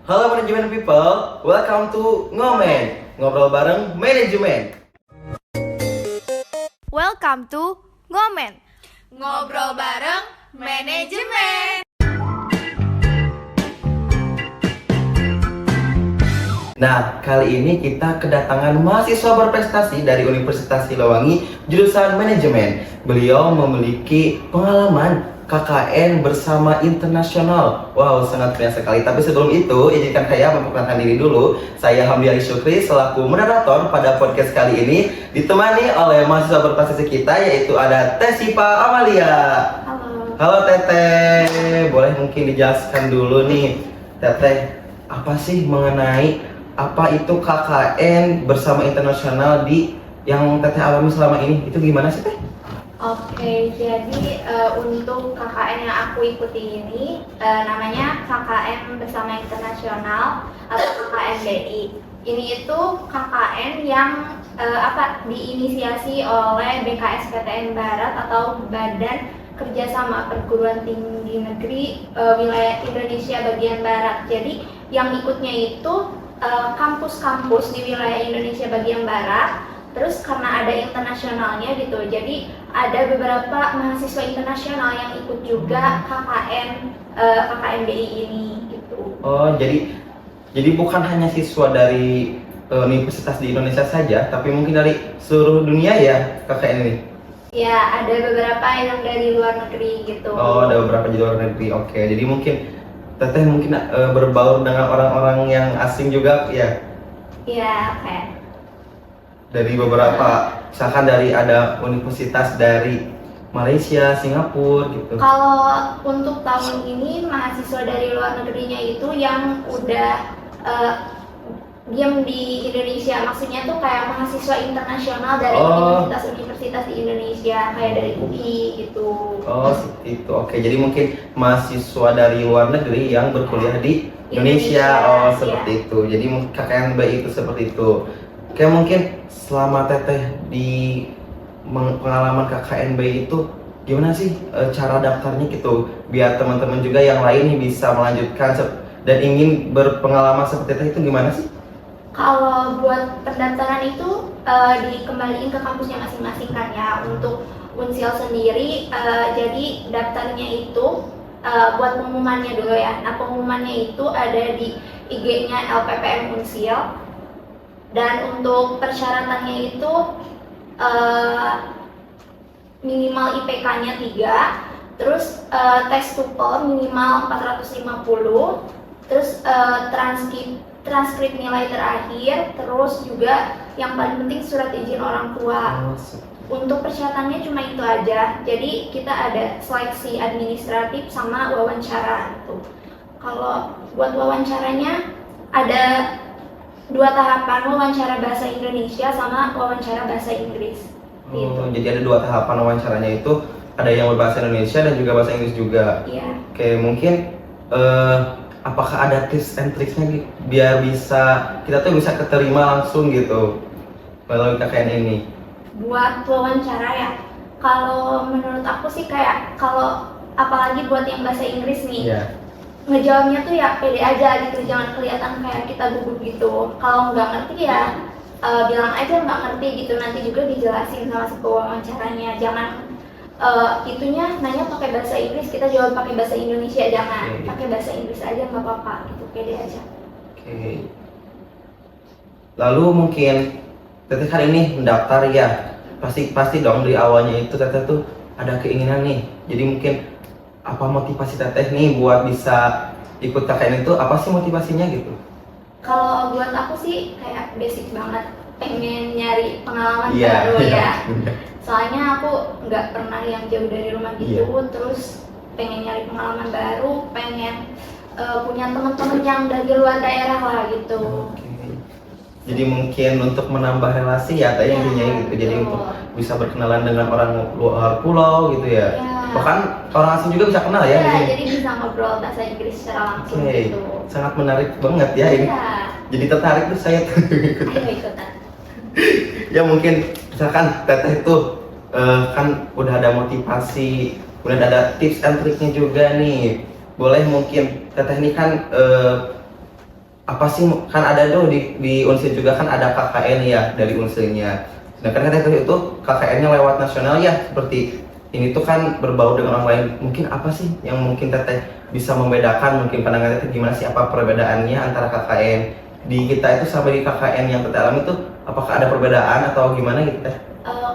Halo manajemen people, welcome to Ngomen, ngobrol bareng manajemen. Welcome to Ngomen, ngobrol bareng manajemen. Nah, kali ini kita kedatangan mahasiswa berprestasi dari Universitas Silowangi, jurusan manajemen. Beliau memiliki pengalaman KKN bersama internasional. Wow, sangat keren sekali. Tapi sebelum itu, izinkan saya memperkenalkan diri dulu. Saya Hamdi Ali Syukri selaku moderator pada podcast kali ini, ditemani oleh mahasiswa berprestasi kita, yaitu ada Tesipa Amalia. Halo Teteh, boleh mungkin dijelaskan dulu nih, Teteh, apa sih mengenai apa itu KKN bersama internasional di yang Teteh alami selama ini? Itu gimana sih Teh? Oke, jadi untuk KKN yang aku ikuti ini namanya KKN bersama internasional atau KKNBI. Ini itu KKN yang diinisiasi oleh BKSPTN Barat atau Badan Kerjasama Perguruan Tinggi Negeri Wilayah Indonesia Bagian Barat. Jadi yang ikutnya itu kampus-kampus di wilayah Indonesia bagian barat, terus karena ada internasionalnya gitu, jadi ada beberapa mahasiswa internasional yang ikut juga KKNBI ini gitu. Oh, jadi bukan hanya siswa dari universitas di Indonesia saja, tapi mungkin dari seluruh dunia ya KKN ini? Ya, ada beberapa yang dari luar negeri gitu. Oh, ada beberapa di luar negeri. Oke, jadi mungkin Teteh mungkin berbaur dengan orang-orang yang asing juga ya? Iya, oke. Dari beberapa, misalkan dari ada universitas dari Malaysia, Singapura gitu. Kalau untuk tahun ini mahasiswa dari luar negerinya itu yang udah diam di Indonesia, maksudnya tuh kayak mahasiswa internasional dari universitas-universitas di Indonesia, kayak dari UI gitu. Oh, seperti itu. Oke, jadi mungkin mahasiswa dari luar negeri yang berkuliah di Indonesia. Oh, seperti itu. Jadi KKNBI itu seperti itu. Oke, mungkin selama Teteh di pengalaman KKNBI itu gimana sih cara daftarnya gitu, biar teman-teman juga yang lain nih bisa melanjutkan dan ingin berpengalaman seperti Teteh itu gimana sih? Kalau buat pendaftaran itu dikembaliin ke kampusnya masing-masing kan ya. Untuk Unsil sendiri, jadi daftarnya itu buat pengumumannya dulu ya. Nah, pengumumannya itu ada di IG-nya LPPM Unsil. Dan untuk persyaratannya itu minimal IPK-nya 3, terus tes TOEFL minimal 450, terus transkrip nilai terakhir, terus juga yang paling penting surat izin orang tua. Untuk persyaratannya cuma itu aja. Jadi kita ada seleksi administratif sama wawancara gitu. Kalau buat wawancaranya ada 2 tahapan, wawancara bahasa Indonesia sama wawancara bahasa Inggris. Gitu. Jadi ada 2 tahapan wawancaranya itu, ada yang berbahasa Indonesia dan juga bahasa Inggris juga. Iya. Oke, mungkin apakah ada tips and tricksnya biar kita tuh bisa keterima langsung gitu melalui KKN ini? Buat wawancara ya, kalau menurut aku sih kayak kalau apalagi buat yang bahasa Inggris nih, ngejawabnya tuh ya pede aja gitu, jangan kelihatan kayak kita gugup gitu. Kalau nggak ngerti ya bilang aja nggak ngerti gitu, nanti juga dijelasin sama si pewawancaranya. Jangan itunya nanya pakai bahasa Inggris, kita jawab pakai bahasa Indonesia, jangan pakai bahasa Inggris aja nggak apa-apa gitu, pede aja. Oke. Lalu mungkin Teteh kan ini mendaftar ya, pasti dong dari awalnya itu Teteh tuh ada keinginan nih. Jadi mungkin apa motivasi Teteh nih buat bisa ikut KKN itu, apa sih motivasinya gitu? Kalau buat aku sih kayak basic banget, pengen nyari pengalaman baru ya. Soalnya aku nggak pernah yang jauh dari rumah gitu, terus pengen nyari pengalaman baru, pengen punya teman-teman yang dari luar daerah lah gitu. Jadi mungkin untuk menambah relasi ya tadi intinya gitu. Jadi untuk bisa berkenalan dengan orang luar pulau gitu ya. Bahkan orang asing juga bisa kenal ya. Jadi bisa ngobrol bahasa Inggris secara langsung gitu. Sangat menarik banget ya ini. Jadi tertarik tuh saya tuh. Ayo ikutan. Ya mungkin misalkan Teteh itu kan udah ada motivasi, udah ada tips and triknya juga nih. Boleh mungkin Teteh ini kan apa sih, kan ada tuh di Unsur juga kan ada KKN ya dari Unsurnya. Sedangkan kan itu KKN-nya lewat nasional ya, seperti ini tuh kan berbau dengan orang lain. Mungkin apa sih yang mungkin teteh bisa membedakan, mungkin pandangan teteh gimana sih, apa perbedaannya antara KKN di kita itu sama di KKN yang teteh alami itu, apakah ada perbedaan atau gimana gitu teh?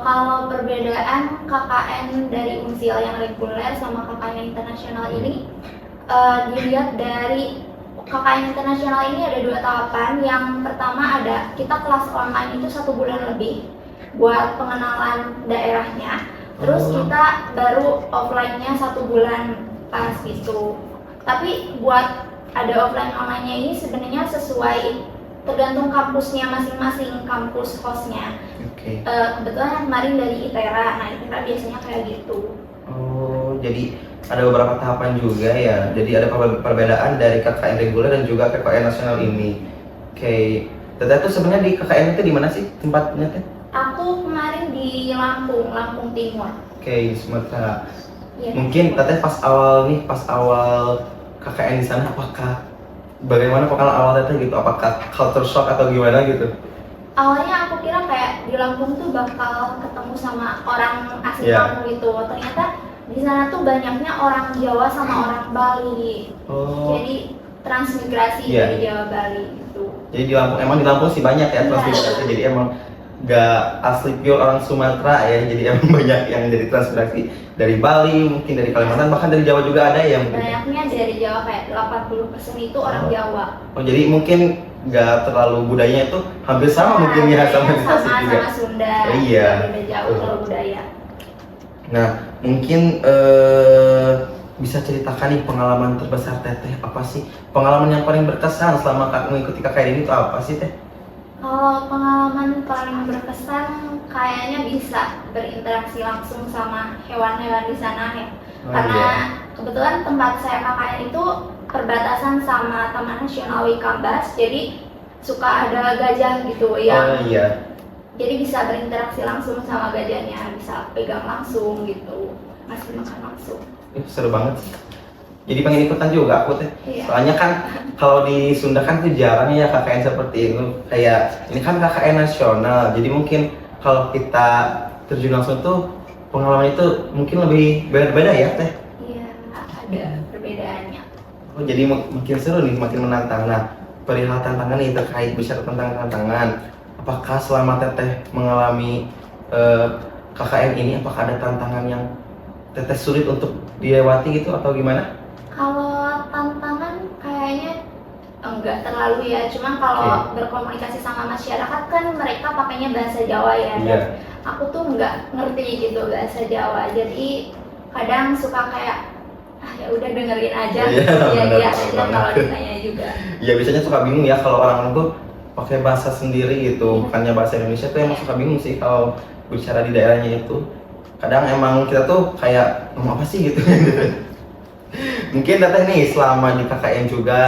Kalau perbedaan KKN dari Unsil yang reguler sama KKN internasional ini, dilihat dari KKN internasional ini ada 2 tahapan. Yang pertama ada kita kelas online itu 1 bulan lebih buat pengenalan daerahnya. Terus kita baru offline-nya 1 bulan pas gitu. Tapi buat ada offline online-nya ini sebenarnya sesuai tergantung kampusnya masing-masing, kampus hostnya. Oke. Kebetulan yang kemarin dari ITERA, nah ITERA biasanya kayak gitu. Oh, jadi ada beberapa tahapan juga ya. Jadi ada perbedaan dari KKN reguler dan juga KKN nasional ini. Oke. Teteh tuh sebenarnya di KKN itu di mana sih tempatnya teh? Aku kemarin di Lampung Timur. Oke, di Sumatera. Ya, Mungkin teteh pas awal KKN di sana, apakah bagaimana pengalaman awal teteh gitu? Apakah culture shock atau gimana gitu? awalnya aku kira kayak di Lampung tuh bakal ketemu sama orang asli Iya. Lampung gitu. Ternyata di sana tuh banyaknya orang Jawa sama orang Bali. Oh. Jadi transmigrasi Iya. dari Jawa Bali gitu. Jadi di Lampung, emang di Lampung sih banyak ya Iya. transmigrasi. Jadi emang gak asli pure orang Sumatera ya. Jadi emang banyak yang jadi transmigrasi dari Bali, mungkin dari Kalimantan, bahkan dari Jawa juga ada yang Banyaknya dari Jawa, kayak 80% itu orang Jawa. Oh, jadi mungkin nggak terlalu budayanya itu hampir sama mungkin ya sama di Tasik juga. Sama Sunda. Oh, iya. Beda jauh kalau budaya. Nah, mungkin bisa ceritakan nih pengalaman terbesar teteh apa sih? Pengalaman yang paling berkesan selama mengikuti KKN ini itu apa sih teh? Kalau pengalaman paling berkesan kayaknya bisa berinteraksi langsung sama hewan-hewan di sana ya. Oh, Karena iya. kebetulan tempat saya KKN itu perbatasan sama Taman Nasional Wikambas, jadi suka ada gajah gitu Oh yang iya. jadi bisa berinteraksi langsung sama gajahnya, bisa pegang langsung gitu, ngasih makan langsung. Seru banget sih. Jadi pengen ikutan juga aku teh. Iya. Soalnya kan kalau di Sunda kan tuh jarang ya KKN seperti itu. Kayak ini kan KKN nasional. Jadi mungkin kalau kita terjun langsung tuh pengalaman itu mungkin lebih berbeda ya teh. Iya, ada perbedaannya. Oh, jadi makin seru nih, makin menantang. Nah, perihal tantangan nih terkait bicara tentang tantangan. Apakah selama teteh mengalami KKN ini, apakah ada tantangan yang teteh sulit untuk dilewati gitu atau gimana? Kalau tantangan kayaknya enggak terlalu ya, cuman kalau berkomunikasi sama masyarakat kan mereka pakainya bahasa Jawa ya. Iya. Dan aku tuh nggak ngerti gitu bahasa Jawa, jadi kadang suka kayak ya udah dengerin aja, Iya, iya benar, iya benar aja banget. kalau ditanya juga. Ya biasanya suka bingung ya kalau orang tuh pakai bahasa sendiri gitu, bukannya bahasa Indonesia tuh emang suka bingung sih kalau bicara di daerahnya itu. Kadang emang kita tuh kayak ngomong apa sih gitu. Mungkin teteh nih selama di KKN juga,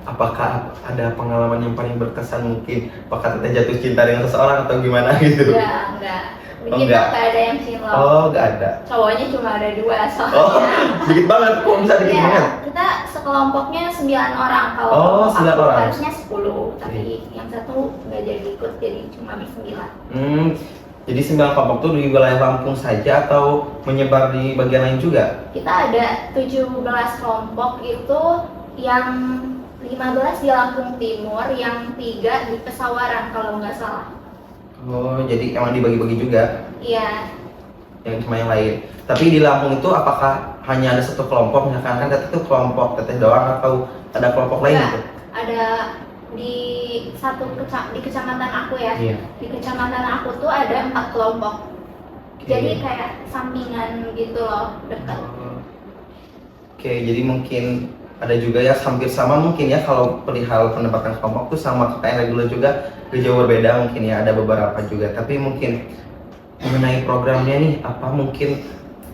apakah ada pengalaman yang paling berkesan mungkin? Apakah teteh jatuh cinta dengan seseorang atau gimana gitu? Enggak. Oh, Kita enggak. nggak ada yang cinlok. Oh, nggak ada. Cowoknya cuma ada 2 soalnya. Oh, dikit banget. Kok bisa dikit Iya, banget? kita sekelompoknya 9 orang. Kalau Oh, kelompok 9 aku orang. harusnya 10, tapi yang satu nggak jadi ikut, jadi cuma ber-9. Jadi 9 kelompok tuh di wilayah Lampung saja atau menyebar di bagian lain juga? Kita ada 17 kelompok itu, yang 15 di Lampung Timur, yang 3 di Pesawaran kalau nggak salah. Oh, jadi emang dibagi-bagi juga Iya, yang sama yang lain. Tapi di Lampung itu apakah hanya ada satu kelompok? Misalkan kan teteh itu kelompok teteh doang atau ada kelompok lain Enggak. gitu? Ada di di kecamatan aku ya. Iya. Di kecamatan aku tuh ada 4 kelompok. Oke. Jadi kayak sampingan gitu loh, dekat. Oke, jadi mungkin ada juga ya hampir sama mungkin ya kalau perihal penempatan kelompok tuh sama KKN reguler juga jauh berbeda mungkin ya, ada beberapa juga. Tapi mungkin mengenai programnya nih, apa mungkin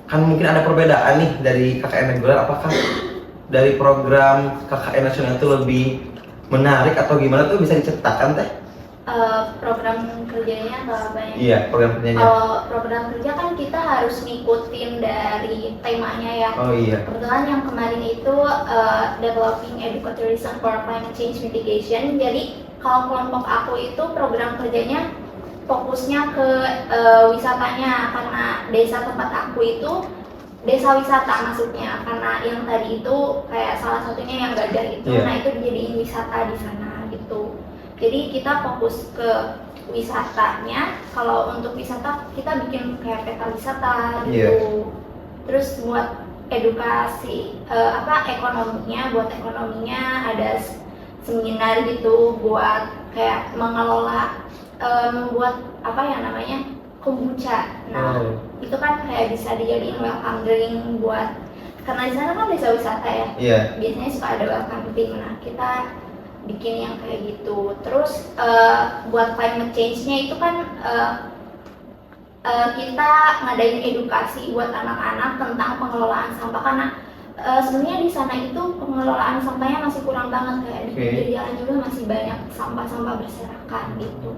kan mungkin ada perbedaan nih dari KKN reguler, apakah dari program KKN nasional itu lebih menarik atau gimana tuh bisa diceritakan teh? Program kerja kerjanya atau apa ya? Iya, program kerjanya. Kalau program kerja kan kita harus ngikutin dari temanya ya. Oh iya. Kebetulan yang kemarin itu developing ecotourism for climate change mitigation. Jadi kalau kelompok aku itu program kerjanya fokusnya ke wisatanya, karena desa tempat aku itu desa wisata masuknya, karena yang tadi itu kayak salah satunya yang Gajah itu, Iya. nah itu dijadiin wisata di sana gitu. Jadi kita fokus ke wisatanya. Kalau untuk wisata kita bikin kayak peta wisata gitu. Iya. Terus buat edukasi buat ekonominya ada seminar gitu buat kayak mengelola membuat kombucha. Nah, Oh. itu kan kayak bisa dijadiin welcome drink buat, karena di sana kan desa wisata ya. Iya. Biasanya suka ada welcome drink. Nah, kita bikin yang kayak gitu. Terus buat climate change-nya itu kan kita ngadain edukasi buat anak-anak tentang pengelolaan sampah, karena sebenarnya di sana itu pengelolaan sampahnya masih kurang banget, kayak di Oke. pinggir jalan juga masih banyak sampah-sampah berserakan gitu.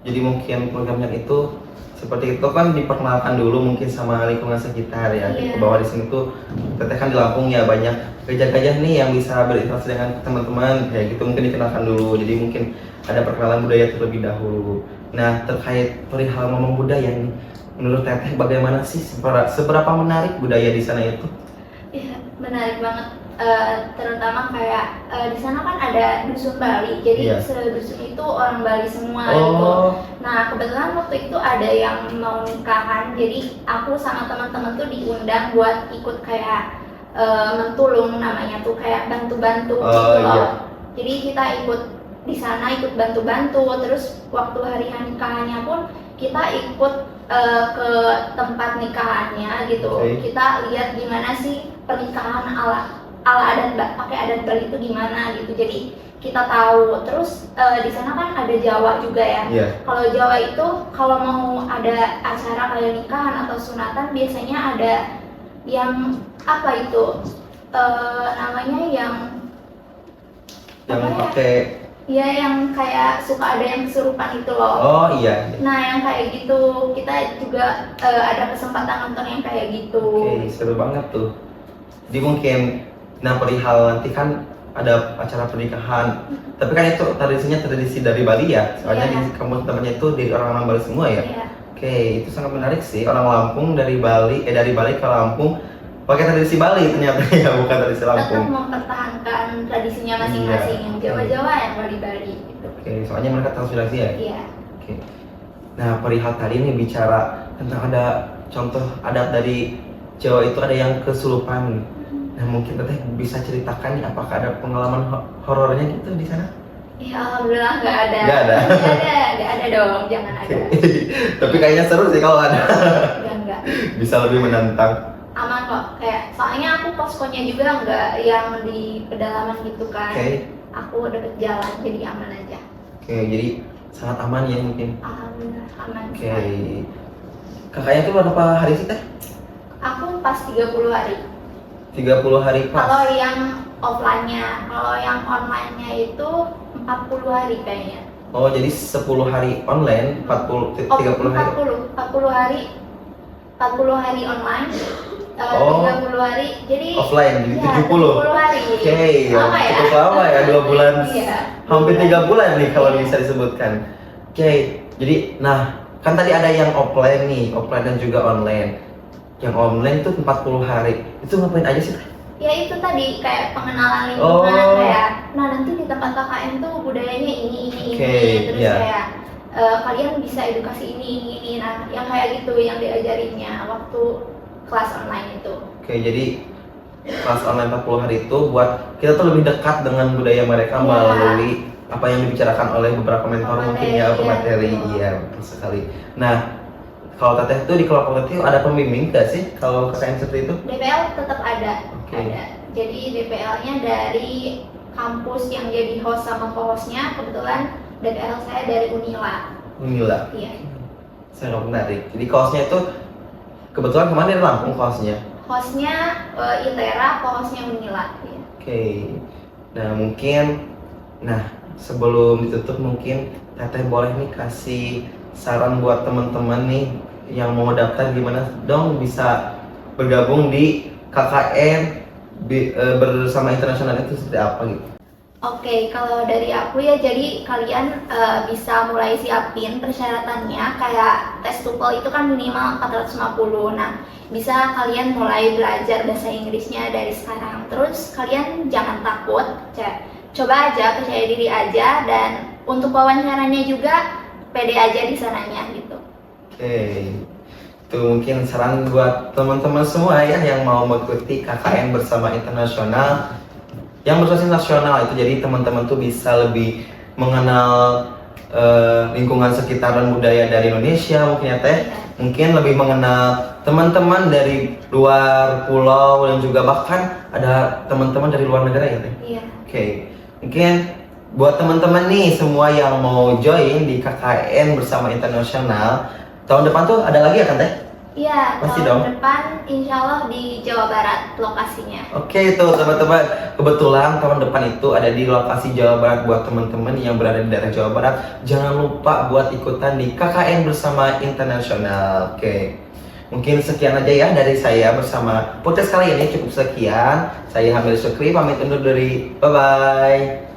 Jadi mungkin programnya itu seperti itu kan diperkenalkan dulu mungkin sama lingkungan sekitar ya. Iya. Bahwa di sini tuh teteh kan di Lampung ya banyak gajah-gajah nih yang bisa berinteraksi dengan teman-teman kayak gitu, mungkin dikenalkan dulu. Jadi mungkin ada perkenalan budaya terlebih dahulu. Nah, terkait perihal momen budaya nih, menurut teteh bagaimana sih seberapa menarik budaya di sana itu? Iya, menarik banget. Terutama kayak di sana kan ada dusun Bali, jadi Iya. sedusun itu orang Bali semua gitu. Oh, Nah, kebetulan waktu itu ada yang mau nikahan, jadi aku sama teman-teman tuh diundang buat ikut kayak mentulung namanya tuh, kayak bantu-bantu Oh, gitu loh. iya. Jadi kita ikut di sana, ikut bantu-bantu. Terus waktu hari nikahannya pun kita ikut ke tempat nikahannya gitu. Oke. Kita lihat gimana sih pernikahan ala adat pakai adat Bali itu gimana gitu. Jadi kita tahu. Terus di sana kan ada Jawa juga ya. iya. Kalau Jawa itu kalau mau ada acara kayak nikahan atau sunatan biasanya ada yang apa itu namanya yang Yang apa ya? pakai. Ya yang kayak suka ada yang kesurupan itu loh. Oh iya. Nah yang kayak gitu kita juga ada kesempatan nonton yang kayak gitu. Oke, seru banget tuh. Jadi mungkin, nah perihal nanti kan ada acara pernikahan. Tapi kan itu tradisinya tradisi dari Bali ya. Soalnya Iya. di kampung temannya itu dari orang-orang Bali semua ya. Iya. Oke, itu sangat menarik sih. Orang Lampung dari Bali ke Lampung pakai tradisi Bali ternyata ya, bukan tradisi Tetap Lampung. mempertahankan tradisinya masing-masing, Iya. yang Jawa-Jawa yang Bali-Bali gitu. Oke, soalnya mereka transpirasi ya. Iya. Oke. Nah, perihal tadi nih bicara tentang ada contoh adat dari Jawa itu ada yang kesurupan. Nah, mungkin teteh bisa ceritakan nih apakah ada pengalaman horornya gitu di sana? Ya alhamdulillah nggak ada. Nggak ada. Nggak ada dong, jangan ada. Tapi kayaknya seru sih kalau ada. Enggak. Bisa lebih menantang. Aman kok. Kayak soalnya aku poskonya juga nggak yang di pedalaman gitu kan. Oke. Aku deket jalan jadi aman aja. Oke, jadi sangat aman ya mungkin. Alhamdulillah aman. Oke. sekali. Kakaknya tuh berapa hari sih teh? Aku pas 30 hari. 30 hari pas. Kalau yang offline-nya, kalau yang online-nya itu 40 hari kayaknya. Oh, jadi 10 hari online, 30 hari. 40 hari. 40 hari online. Oh. 30 hari. Jadi Offline, jadi ya, 70. 70 hari. Oke, Lama ya? cukup lama ya, 2 bulan. Iya. Hampir 3 bulan nih kalau Iya. bisa disebutkan. Oke, jadi nah kan tadi ada yang offline nih, offline dan juga online. Yang online tuh 40 hari. Itu ngapain aja sih? Teh? Ya itu tadi kayak pengenalan lingkungan, Oh. kayak nah nanti di tempat KKN tuh budayanya ini Oke, terus iya. kayak kalian bisa edukasi ini. Nah yang kayak gitu yang diajarinnya waktu kelas online itu. Oke, jadi kelas online 40 hari itu buat kita tuh lebih dekat dengan budaya mereka Iya. melalui apa yang dibicarakan oleh beberapa mentor mungkin ya, Pemateri, pemateri. iya, betul. Iya, betul sekali. Nah, kalau teteh itu di kelompok itu ada pembimbing nggak sih kalau KKN seperti itu? DPL tetap ada. Oke. Ada. Jadi DPL-nya dari kampus yang jadi host sama co-hostnya, kebetulan DPL saya dari Unila. Unila. Iya. Sangat menarik. Jadi kaosnya itu kebetulan kemana dari Lampung kaosnya? Hostnya ITERA, co-hostnya Unila. Iya. Oke. Nah, mungkin sebelum ditutup mungkin Teteh boleh nih kasih saran buat teman-teman nih yang mau daftar gimana dong bisa bergabung di KKN bersama internasional itu seperti apa gitu? Oke, kalau dari aku ya, jadi kalian bisa mulai siapin persyaratannya, kayak tes TOEFL itu kan minimal 450. Nah, bisa kalian mulai belajar bahasa Inggrisnya dari sekarang. Terus kalian jangan takut, coba aja, percaya diri aja, dan untuk wawancaranya juga pede aja di sananya gitu. Oke, itu mungkin saran buat teman-teman semua ya yang mau mengikuti KKN bersama internasional yang berbasis nasional itu. Jadi teman-teman tuh bisa lebih mengenal lingkungan sekitar dan budaya dari Indonesia mungkin ya teh, mungkin lebih mengenal teman-teman dari luar pulau dan juga bahkan ada teman-teman dari luar negara ya teh. Iya. Oke, mungkin buat teman-teman nih semua yang mau join di KKN bersama internasional tahun depan tuh ada lagi ya kan teh? Iya, Pasti tahun dong. depan insya Allah di Jawa Barat lokasinya. Oke itu teman-teman, kebetulan tahun depan itu ada di lokasi Jawa Barat. Buat teman-teman yang berada di daerah Jawa Barat, jangan lupa buat ikutan di KKN bersama internasional. Oke, mungkin sekian aja ya dari saya bersama podcast kali ini, cukup sekian. Saya Hamil Syukri pamit undur diri, bye-bye.